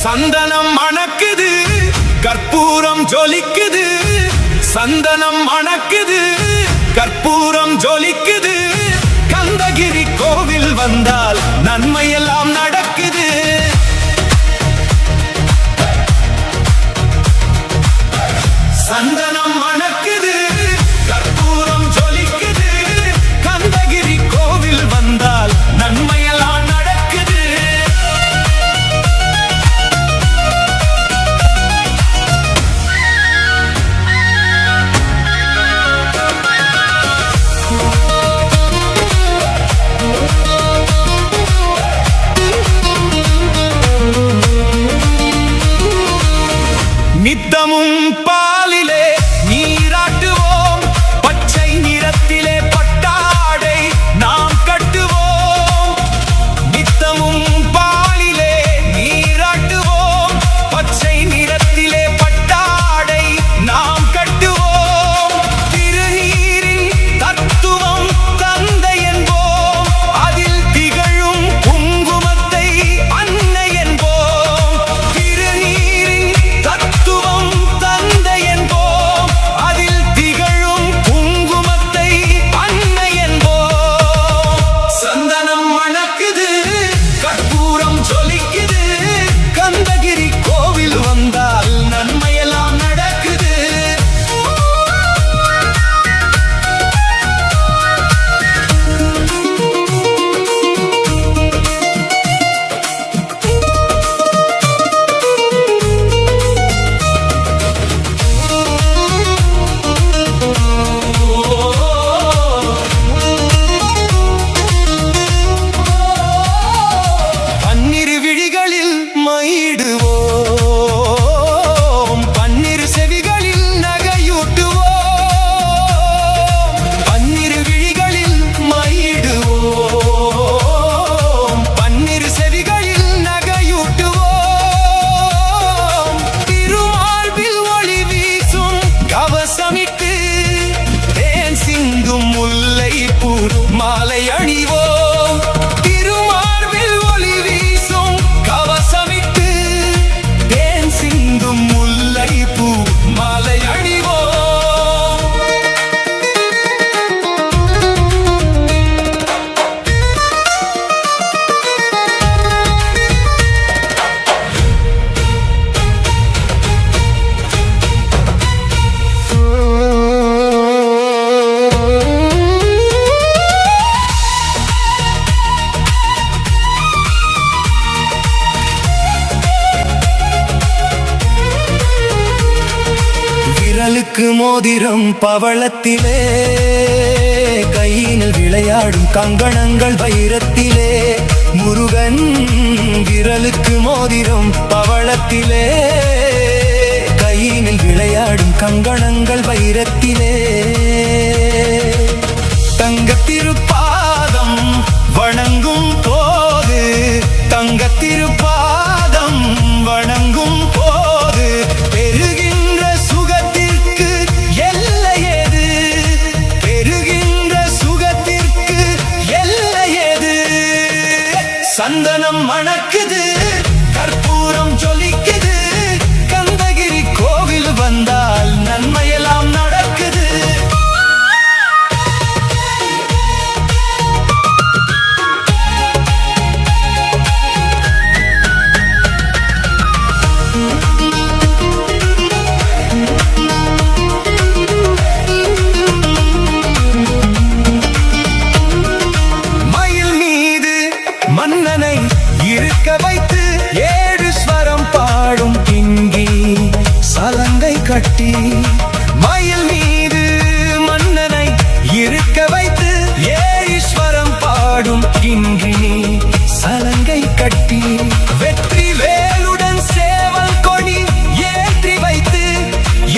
சந்தனம் மணக்குது, கற்பூரம் ஜொலிக்குது. சந்தனம் மணக்குது, கற்பூரம் ஜொலிக்குது. கந்தகிரி கோவில் வந்தால் நன்மையெல்லாம் நடக்குது. சந்தனம் மணக்குது, கற்பூரம் ஜொலிக்குது. கந்தகிரி கோவில் வந்தால் நன்மையெல்லாம் நடக்குது. நித்தமும் பாலிலே நீராட்டுவோம், பச்சை நிறத்திலே பட்டாடை நாம் கட்டுவோம். நித்தமும் பாலிலே நீராட்டுவோம், பச்சை நிறத்திலே பட்டாடை நாம் கட்டுவோம். திருநீரின் தத்துவம் தந்தை என்போம், அதில் திகழும் குங்குமத்தை அன்னை என்போம். திருநீரின் தத்துவம் தந்தை என்போம், அதில் திகழும் குங்குமத்தை அன்னை என்போம். சந்தனம் மணக்குது, கற்பூரம் ஜொலிக்குது. கந்தகிரி கோவில் வந்தால் நன்மையெல்லாம் நடக்குது. பன்னிரு விழிகளில் மயிடுவோம், பன்னிரு செவிகளில் நகையூட்டுவோம். பன்னிரு விழிகளில் மயிடுவோம், பன்னிரு செவிகளில் நகையூட்டுவோம். திருமார்பில் ஒளி வீசும் கவசமிட்டு தேன் சிந்தும் முல்லைப்பூ மாலை அணிவோம். திருமார்பில் ஒளி வீசும் கவசமிட்டு தேன் சிந்தும் முல்லைப்பூ மாலை அணிவோம். விரலுக்கு மோதிரம் பவளத்திலே, கையினில் விளையாடும் கங்கணங்கள் வைரத்திலே. முருகன் விரலுக்கு மோதிரம் பவளத்திலே, கையினில் விளையாடும் கங்கணங்கள் வைரத்திலே. தங்கத்திருப்பாதம் வணங்கும் போது, தங்கத்திருப்பாதம் வணங்கும் போது பெறுகின்ற சுகத்திற்கு எல்லையேது, பெறுகின்ற சுகத்திற்கு எல்லையேது. சந்தனம் மணக்குது, கற்பூரம் ஜொலிக்குது. கந்தகிரி கோவில் வந்தால் நன்மையெல்லாம் நடக்குது. மயில் மீது மன்னனை இருக்க வைத்து 7 ஸ்வரம் பாடும் கிங்கி சலங்கை கட்டி. மயில் மீது மன்னனை இருக்க வைத்து 7 ஸ்வரம் பாடும் கிங்கினி சலங்கை கட்டி. வெற்றி வேலுடன் சேவல் கொடி ஏற்றி வைத்து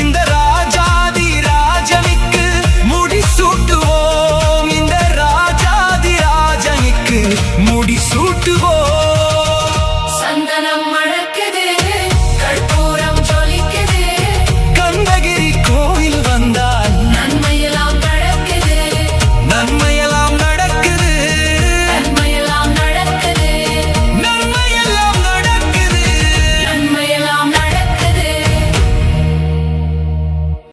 இந்த ராஜாதி ராஜனுக்கு முடிசூட்டுவோம். இந்த ராஜாதி ராஜனுக்கு முடிசூட்டுவோம். சந்தனம் மணக்குது.